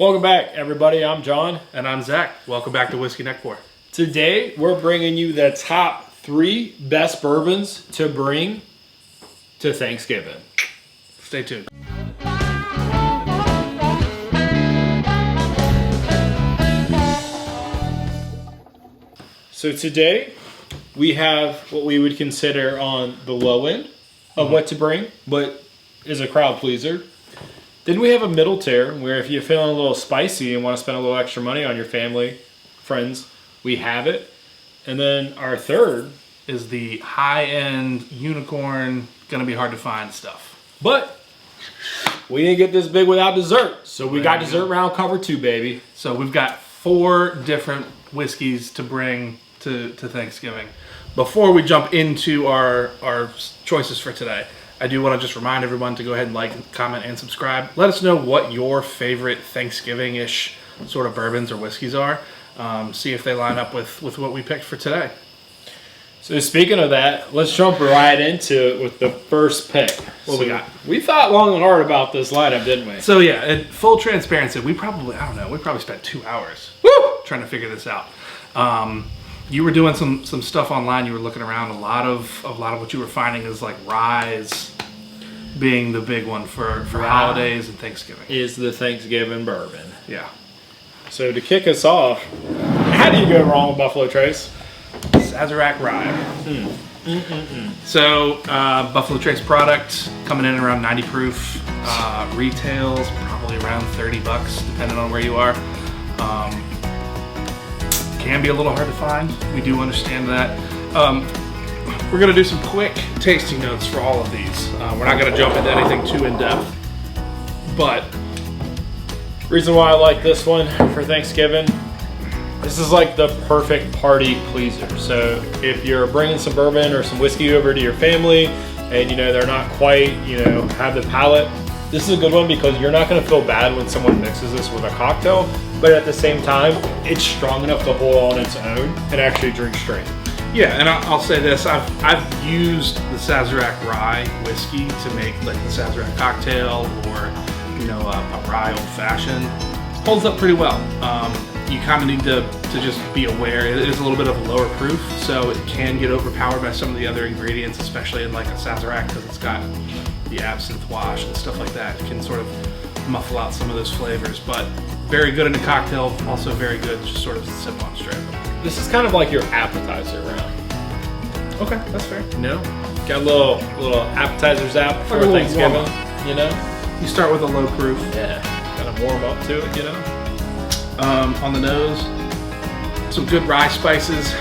Welcome back, everybody. I'm John. And I'm Zach. Welcome back to Whiskey Neck Pour. Today, we're bringing you the top 3 best bourbons to bring to Thanksgiving. Stay tuned. So today, we have what we would consider on the low end of what to bring, but is a crowd pleaser. Then we have a middle tier where if you're feeling a little spicy and want to spend a little extra money on your family, friends, we have it. And then our third is the high-end unicorn, gonna be hard to find stuff. But we didn't get this big without dessert. So we got dessert round cover 2, baby. So we've got 4 different whiskeys to bring to Thanksgiving. Before we jump into our choices for today, I do want to just remind everyone to go ahead and like, comment, and subscribe. Let us know what your favorite Thanksgiving-ish sort of bourbons or whiskeys are. See if they line up with what we picked for today. So speaking of that, let's jump right into it with the first pick. What we got? We thought long and hard about this lineup, didn't we? So yeah, in full transparency, we probably spent 2 hours trying to figure this out. You were doing some stuff online. You were looking around. A lot of what you were finding is like ryes being the big one for holidays and Thanksgiving. Is the Thanksgiving bourbon. Yeah. So to kick us off, how do you go wrong with Buffalo Trace? Sazerac rye. So Buffalo Trace product coming in around 90 proof. Retails probably around $30 depending on where you are. Can be a little hard to find. We do understand that. We're going to do some quick tasting notes for all of these. We're not going to jump into anything too in-depth. But reason why I like this one for Thanksgiving, this is like the perfect party pleaser. So if you're bringing some bourbon or some whiskey over to your family and they're not quite, have the palate, this is a good one because you're not going to feel bad when someone mixes this with a cocktail, but at the same time, it's strong enough to hold on its own and actually drink straight. Yeah, and I'll say this, I've used the Sazerac rye whiskey to make like the Sazerac cocktail or a rye old fashioned. Holds up pretty well. You kind of need to just be aware it is a little bit of a lower proof, so it can get overpowered by some of the other ingredients, especially in like a Sazerac because it's got the absinthe wash and stuff like that. It can sort of muffle out some of those flavors, but very good in a cocktail, also very good just sort of sip on straight. This is kind of like your appetizer round. Okay, that's fair. Got a little appetizer zap for Thanksgiving, You start with a low proof. Yeah, kind of warm up to it, On the nose, some good rye spices,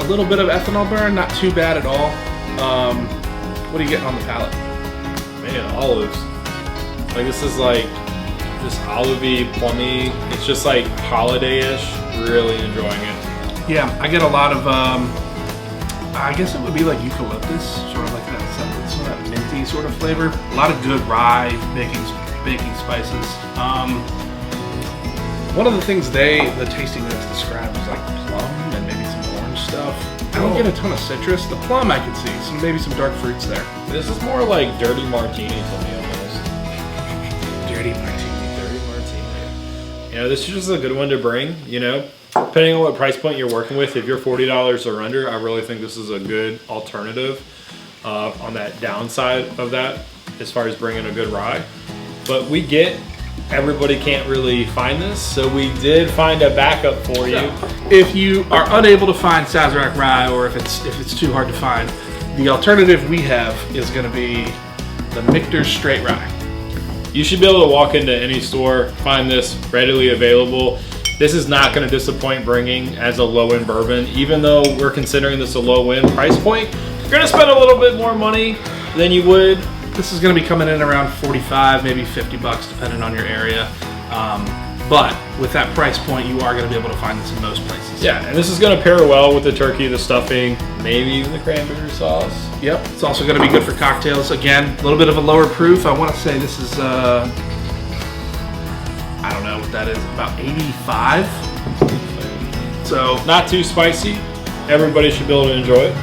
a little bit of ethanol burn, not too bad at all. What are you getting on the palate? Man, olives. Like this is like just olivey, plummy. It's just like holiday-ish. Really enjoying it. Yeah, I get a lot of, I guess it would be like eucalyptus, sort of like that, sort of minty sort of flavor. A lot of good rye baking spices. One of the things the tasting notes described was like plum and maybe some orange stuff. I don't get a ton of citrus. The plum I can see, maybe some dark fruits there. This is more like dirty martini to me almost. Dirty martini. This is just a good one to bring, Depending on what price point you're working with, if you're $40 or under, I really think this is a good alternative on that downside of that as far as bringing a good rye. But everybody can't really find this, so we did find a backup for you. If you are unable to find Sazerac rye, or if it's too hard to find, the alternative we have is going to be the Michter's Straight Rye. You should be able to walk into any store, find this readily available. This is not going to disappoint bringing as a low-end bourbon. Even though we're considering this a low-end price point, you're going to spend a little bit more money than you would. This is going to be coming in around $45, maybe $50 depending on your area. But with that price point, you are going to be able to find this in most places. Yeah, and this is going to pair well with the turkey, the stuffing, maybe even the cranberry sauce. Yep, it's also going to be good for cocktails. Again, a little bit of a lower proof. I want to say this is, I don't know what that is, about 85. So not too spicy. Everybody should be able to enjoy it.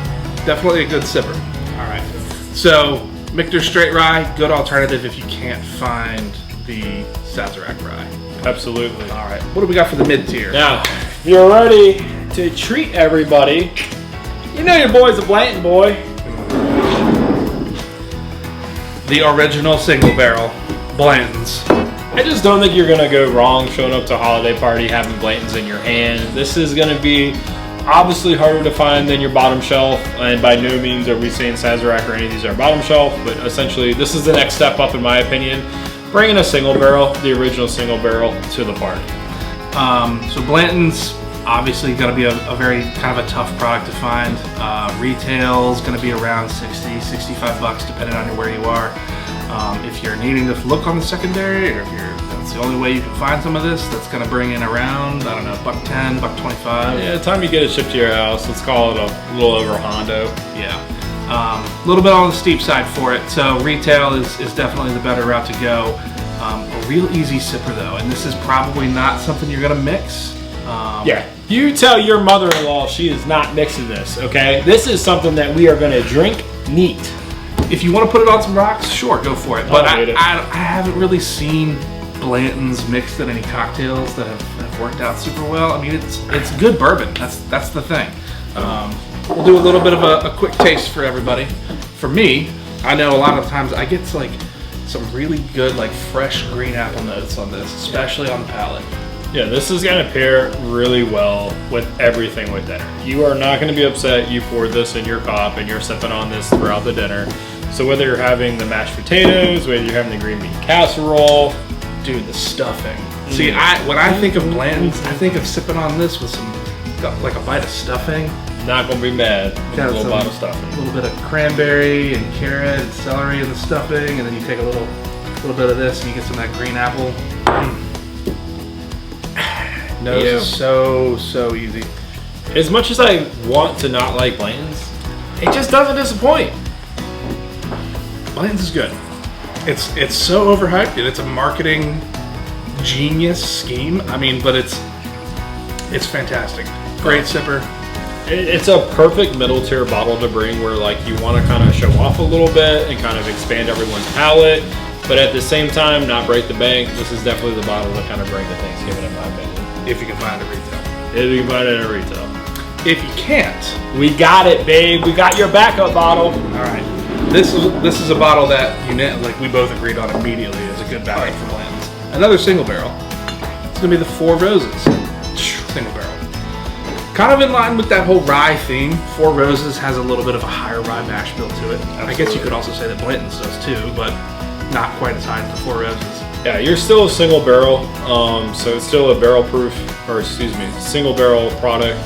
Definitely a good sipper. All right. So Michter's Straight Rye, good alternative if you can't find the Sazerac rye. Absolutely. All right, what do we got for the mid-tier? Now, if you're ready to treat everybody, you know your boy's a Blanton boy. The original single barrel Blanton's. I just don't think you're gonna go wrong showing up to a holiday party having Blanton's in your hand. This is gonna be obviously harder to find than your bottom shelf, and by no means are we saying Sazerac or any of these are bottom shelf, but essentially this is the next step up in my opinion, bringing a single barrel, the original single barrel, to the party. So Blanton's obviously going to be a very kind of a tough product to find. Retail is going to be around 60, 65 bucks depending on where you are. If you're needing to look on the secondary, or if that's the only way you can find some of this, that's going to bring in around, I don't know, $1.10, $1.25. Yeah, the time you get it shipped to your house, let's call it a little over a Hondo. Yeah. A little bit on the steep side for it, so retail is definitely the better route to go. A real easy sipper though, and this is probably not something you're going to mix. Yeah, you tell your mother-in-law she is not mixing this, okay? This is something that we are gonna drink neat. If you want to put it on some rocks, sure, go for it. But I it. haven't really seen Blanton's mixed in any cocktails that have worked out super well. I mean, it's good bourbon. That's the thing. We'll do a little bit of a quick taste for everybody. For me, I know a lot of times I get like some really good like fresh green apple notes on this, especially on the palate. Yeah, this is gonna pair really well with everything with dinner. You are not gonna be upset you poured this in your cup and you're sipping on this throughout the dinner. So whether you're having the mashed potatoes, whether you're having the green bean casserole, dude, the stuffing. See, when I think of Blanton's, I think of sipping on this with some, like a bite of stuffing. Not gonna be mad with a little bite of A stuffing. little bit of cranberry and carrot and celery in the stuffing, and then you take a little bit of this and you get some of that green apple. Nose is so easy. As much as I want to not like Blanton's, it just doesn't disappoint. Blanton's is good. It's so overhyped, and it's a marketing genius scheme. I mean, but it's fantastic. Great sipper. It's a perfect middle tier bottle to bring where like you want to kind of show off a little bit and kind of expand everyone's palate, but at the same time not break the bank. This is definitely the bottle to kind of bring to Thanksgiving in my opinion. If you can find it at retail. If you can find it at retail. If you can't, we got it, babe. We got your backup bottle. All right. This is a bottle that like we both agreed on immediately is a good backup for Blanton's. Another single barrel. It's gonna be the Four Roses single barrel. Kind of in line with that whole rye theme. Four Roses has a little bit of a higher rye mash bill to it. Absolutely. I guess you could also say that Blanton's does too, but not quite as high as the Four Roses. Yeah, you're still a single barrel, so it's still a barrel proof, or excuse me, single barrel product.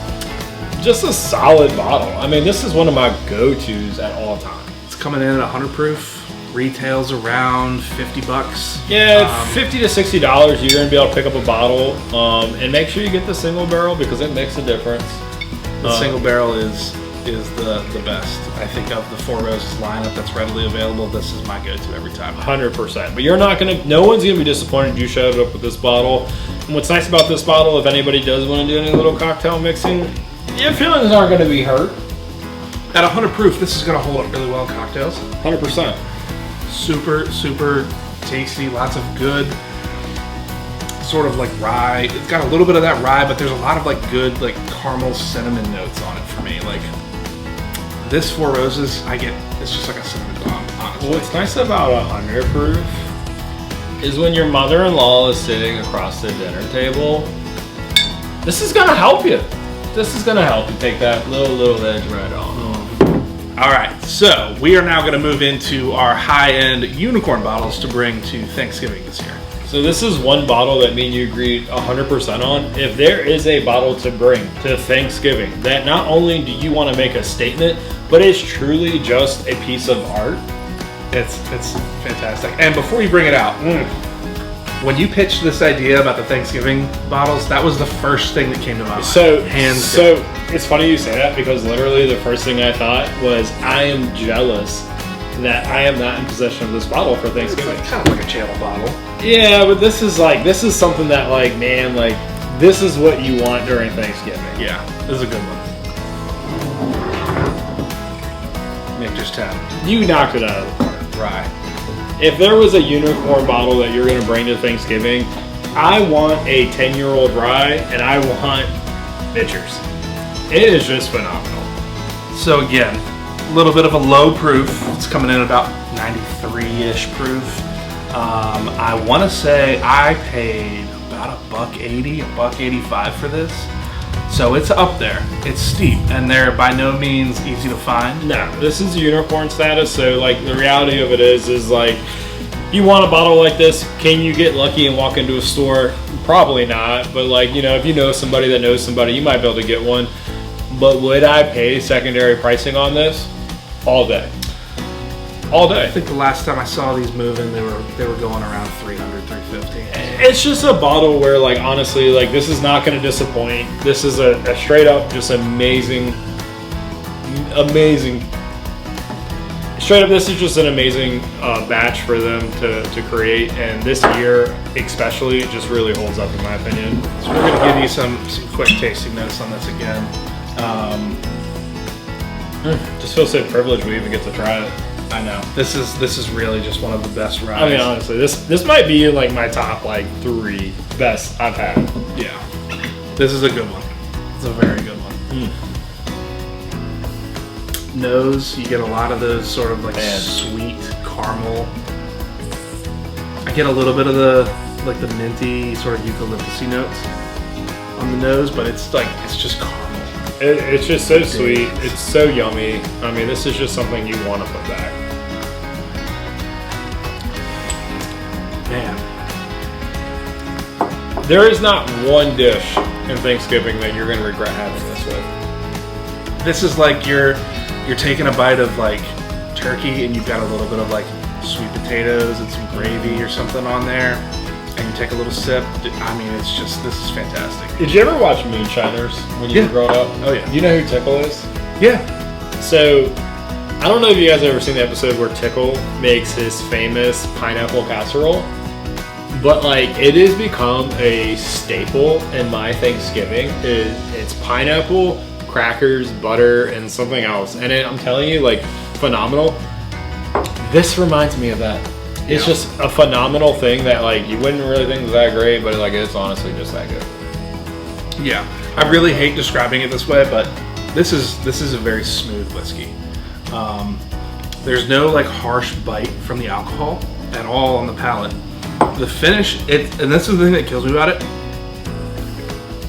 Just a solid bottle. I mean, this is one of my go-tos at all times. It's coming in at 100 proof. Retails around 50 bucks. Yeah, $50 to $60. You're gonna be able to pick up a bottle, and make sure you get the single barrel because it makes a difference. The single barrel is the best. I think of the Four Roses lineup that's readily available, this is my go-to every time. 100%. But you're not gonna, no one's gonna be disappointed you showed up with this bottle. And what's nice about this bottle, if anybody does want to do any little cocktail mixing, your feelings aren't gonna be hurt. At 100 proof, this is gonna hold up really well in cocktails. 100%. Super tasty, lots of good sort of like rye. It's got a little bit of that rye, but there's a lot of like good like caramel cinnamon notes on it for me. Like this Four Roses, it's just like a cinnamon bomb, honestly. What's nice about 100 proof is when your mother-in-law is sitting across the dinner table, this is gonna help you. This is gonna help you take that little edge right on. All right, so we are now gonna move into our high-end unicorn bottles to bring to Thanksgiving this year. So this is one bottle that me and you agreed 100% on. If there is a bottle to bring to Thanksgiving that not only do you want to make a statement, but it's truly just a piece of art. It's fantastic. And before you bring it out, when you pitched this idea about the Thanksgiving bottles, that was the first thing that came to my mind. So it's funny you say that because literally the first thing I thought was I am jealous that I am not in possession of this bottle for Thanksgiving. It's kind of like a channel bottle. Yeah, but this is something that like, man, like this is what you want during Thanksgiving. Yeah, this is a good one. Nick just tapped. You knocked it out of the park. Rye. If there was a unicorn bottle that you're gonna bring to Thanksgiving, I want a 10-year-old rye, and I want Mitchers. It is just phenomenal. So again, a little bit of a low proof. It's coming in about 93-ish proof. I want to say I paid about $1.80, $1.85 for this. So it's up there. It's steep, and they're by no means easy to find. No, this is unicorn status. So like the reality of it is like, you want a bottle like this, can you get lucky and walk into a store? Probably not, but like, you know, if you know somebody that knows somebody, you might be able to get one. But would I pay secondary pricing on this? All day. All day. I think the last time I saw these moving, they were going around 300, 350. It's just a bottle where, like, honestly, like, this is not going to disappoint. This is a straight up just amazing. Straight up, this is just an amazing batch for them to create, and this year especially just really holds up in my opinion. So we're going to give you some quick tasting notes on this again. Just feel so privileged we even get to try it. I know this is really just one of the best ryes. I mean, honestly, this might be like my top like 3 best I've had. Yeah, this is a good one. It's a very good one. Nose, you get a lot of those sort of like sweet caramel. I get a little bit of the minty sort of eucalyptusy notes on the nose, but it's just caramel. It's just so sweet. It's so yummy. I mean, this is just something you want to put back. Man, there is not one dish in Thanksgiving that you're going to regret having this with. this is like you're taking a bite of like turkey and you've got a little bit of like sweet potatoes and some gravy or something on there, and you take a little sip. I mean, it's just, this is fantastic. Did you ever watch Moonshiners when you were growing up? Oh yeah. You know who Tickle is? Yeah. So, I don't know if you guys have ever seen the episode where Tickle makes his famous pineapple casserole, but like it has become a staple in my Thanksgiving. It's pineapple, crackers, butter, and something else, and I'm telling you, like, phenomenal. This reminds me of that. It's just a phenomenal thing that like you wouldn't really think was that great, but like it's honestly just that good. Yeah, I really hate describing it this way, but this is a very smooth whiskey. There's no like harsh bite from the alcohol at all on the palate. The finish, and this is the thing that kills me about it.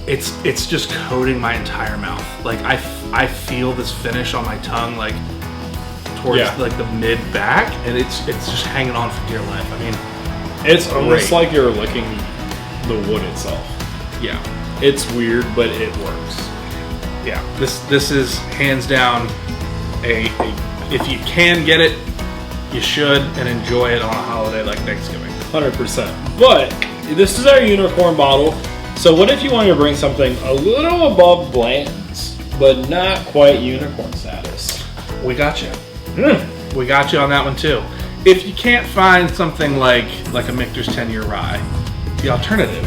It's just coating my entire mouth. Like I feel this finish on my tongue, like towards like the mid back, and it's just hanging on for dear life. I mean, it's almost like you're licking the wood itself. Yeah, it's weird, but it works. Yeah, this is hands down a if you can get it, you should, and enjoy it on a holiday like Thanksgiving. 100%. But this is our unicorn bottle. So what if you wanted to bring something a little above Blanton's, but not quite unicorn status? We got you. We got you on that one too. If you can't find something like a Michter's 10-year rye, the alternative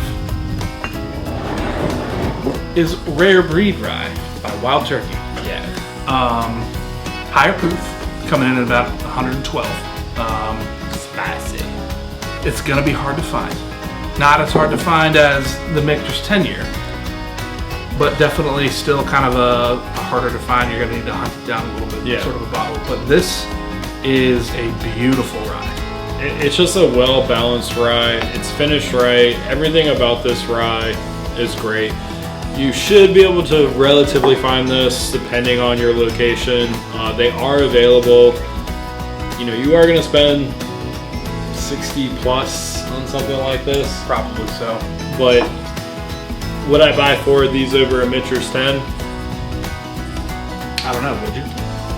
is Rare Breed Rye by Wild Turkey. Yeah. Higher proof, coming in at about 112. Spicy. It's gonna be hard to find. Not as hard to find as the Michter's 10-year, but definitely still kind of a harder to find. You're gonna need to hunt it down a little bit, sort of a bottle. But this is a beautiful rye. It's just a well-balanced rye. It's finished right. Everything about this rye is great. You should be able to relatively find this depending on your location. They are available. You know, you are gonna spend 60 plus on something like this. Probably so. But would I buy 4 of these over a Michter's 10? I don't know, would you?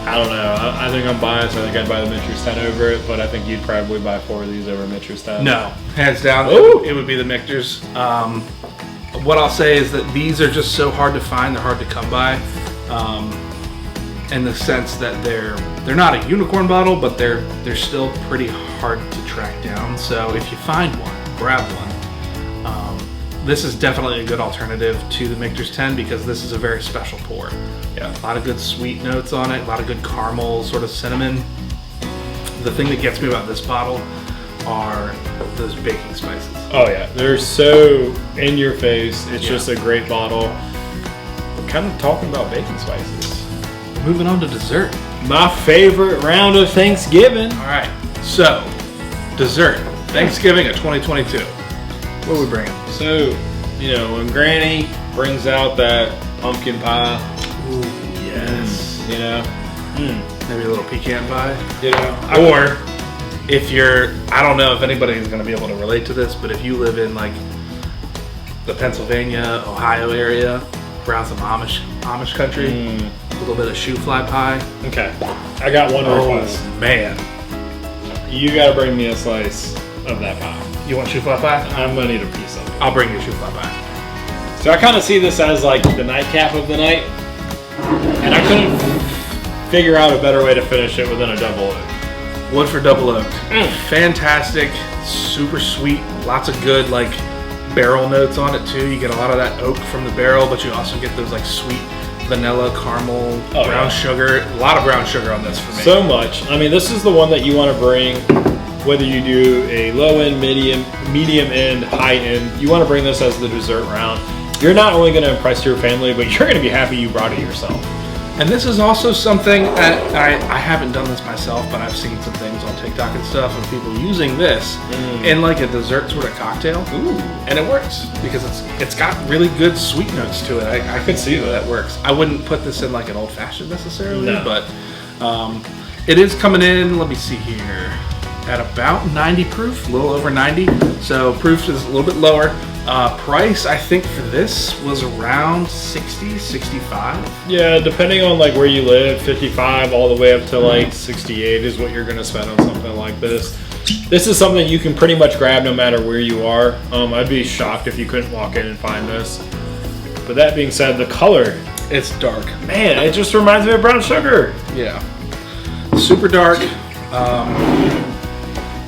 I don't know. I think I'm biased. I think I'd buy the Michter's 10 over it, but I think you'd probably buy 4 of these over Michter's 10. No, hands down, it would be the Michter's. What I'll say is that these are just so hard to find. They're hard to come by, in the sense that they're not a unicorn bottle, but they're still pretty hard to track down. So if you find one, grab one. This is definitely a good alternative to the Michter's 10 because this is a very special pour. Yeah, a lot of good sweet notes on it, a lot of good caramel, sort of cinnamon. The thing that gets me about this bottle are those baking spices. Oh yeah, they're so in your face. It's Yeah. just a great bottle. We're kind of talking about baking spices. Moving on to dessert. My favorite round of Thanksgiving. All right, so dessert. Thanksgiving of 2022. What are we bringing? So, you know, when Granny brings out that pumpkin pie, Ooh, yes. you know, Maybe a little pecan pie. you know, Or if you're, I don't know if anybody is going to be able to relate to this, but if you live in like the Pennsylvania, Ohio area, around some Amish country, a little bit of shoe fly pie. okay, I got one request. Oh man, You gotta bring me a slice of that pie. you want shoe fly pie? I'm gonna need a piece of it. I'll bring you shoe fly pie. So I kind of see this as like the nightcap of the night, and I couldn't figure out a better way to finish it within a double oak. Wood for double oaked. Fantastic, super sweet, lots of good like barrel notes on it too. You get a lot of that oak from the barrel, but you also get those like sweet vanilla, caramel, brown sugar. A lot of brown sugar on this for me. So much. I mean, this is the one that you want to bring, whether you do a low end, medium end, high end. You want to bring this as the dessert round. You're not only going to impress your family, but you're going to be happy you brought it yourself. And this is also something that I haven't done this myself, but I've seen some things on TikTok and stuff of people using this in like a dessert sort of cocktail. Ooh. And it works because it's got really good sweet notes to it. I could see that works. I wouldn't put this in like an old fashioned necessarily, No. but it is coming in, let me see here, at about 90 proof, a little over 90. So proof is a little bit lower. Price, I think for this was around 60, 65. Yeah, depending on like where you live, 55 all the way up to like 68 is what you're going to spend on something like this. This is something you can pretty much grab no matter where you are. I'd be shocked if you couldn't walk in and find this. But that being said, the color, It's dark. man, it just reminds me of brown sugar. Yeah. Super dark.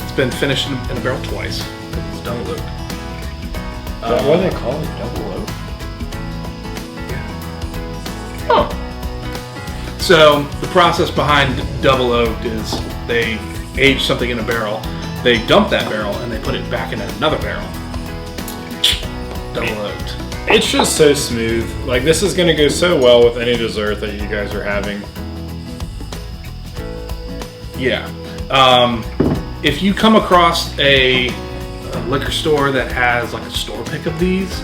It's been finished in a barrel twice. It's double oaked. What do they call it? Double oak? Huh. So the process behind double oaked is they age something in a barrel, they dump that barrel, and they put it back in another barrel. Double oaked. It's just so smooth. Like this is going to go so well with any dessert that you guys are having. Yeah. If you come across a liquor store that has like a store pick of these,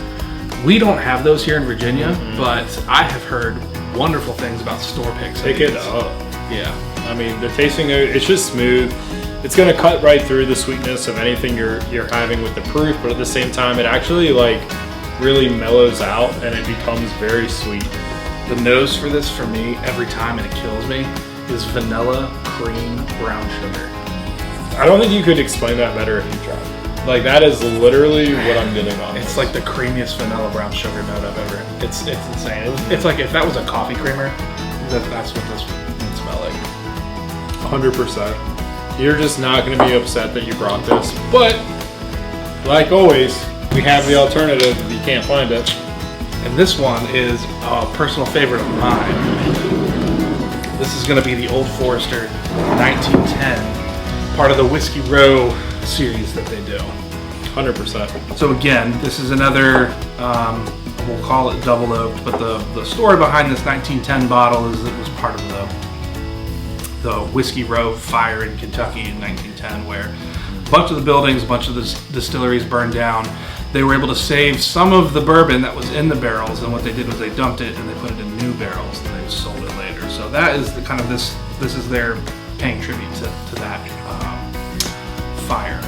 we don't have those here in Virginia, but I have heard wonderful things about store picks. Pick it up. Yeah. I mean, the tasting note, it's just smooth. It's going to cut right through the sweetness of anything you're having with the proof, but at the same time, it actually like really mellows out and it becomes very sweet. The nose for this for me every time, and it kills me, is vanilla cream brown sugar. I don't think you could explain that better if you tried. Like that is literally what I'm getting on. It's like the creamiest vanilla brown sugar note I've ever. It's insane. It's like if that was a coffee creamer, that's what this would smell like. 100%. You're just not going to be upset that you brought this. But like always, we have the alternative if you can't find it. And this one is a personal favorite of mine. This is going to be the Old Forester 1910, part of the Whiskey Row series that they do. 100%. So again, this is another, we'll call it double oaked, but the story behind this 1910 bottle is it was part of the Whiskey Row fire in Kentucky in 1910, where a bunch of the buildings, a bunch of the distilleries burned down. They were able to save some of the bourbon that was in the barrels, and what they did was they dumped it and they put it in new barrels and they sold it later. So that is the kind of this is their paying tribute to that fire.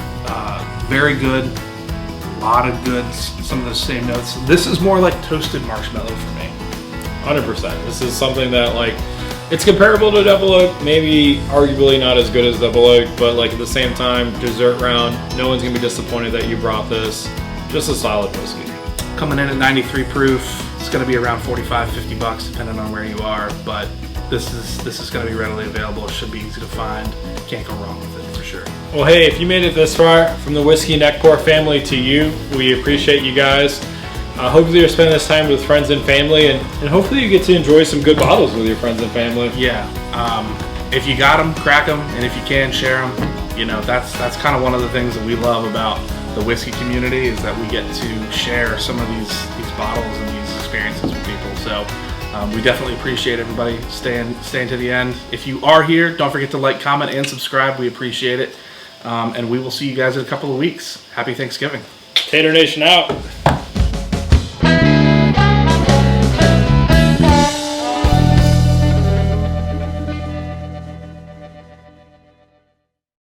Very good, a lot of good, some of those same notes. This is more like toasted marshmallow for me. 100%. This is something that like, it's comparable to double oak, maybe arguably not as good as double oak, but like at the same time, dessert round, no one's gonna be disappointed that you brought this. Just a solid whiskey. Coming in at 93 proof, it's gonna be around 45, 50 bucks depending on where you are, but this is gonna be readily available. It should be easy to find. Can't go wrong with it for sure. Well, hey, if you made it this far, from the Whiskey Neck Pour family to you, we appreciate you guys. Hopefully you're spending this time with friends and family, and hopefully you get to enjoy some good bottles with your friends and family. Yeah, if you got them, crack them, and if you can, share them. you know, that's kind of one of the things that we love about the whiskey community, is that we get to share some of these bottles and these experiences with people. So we definitely appreciate everybody staying to the end. If you are here, don't forget to like, comment, and subscribe. We appreciate it. And we will see you guys in a couple of weeks. Happy Thanksgiving. Tater Nation out.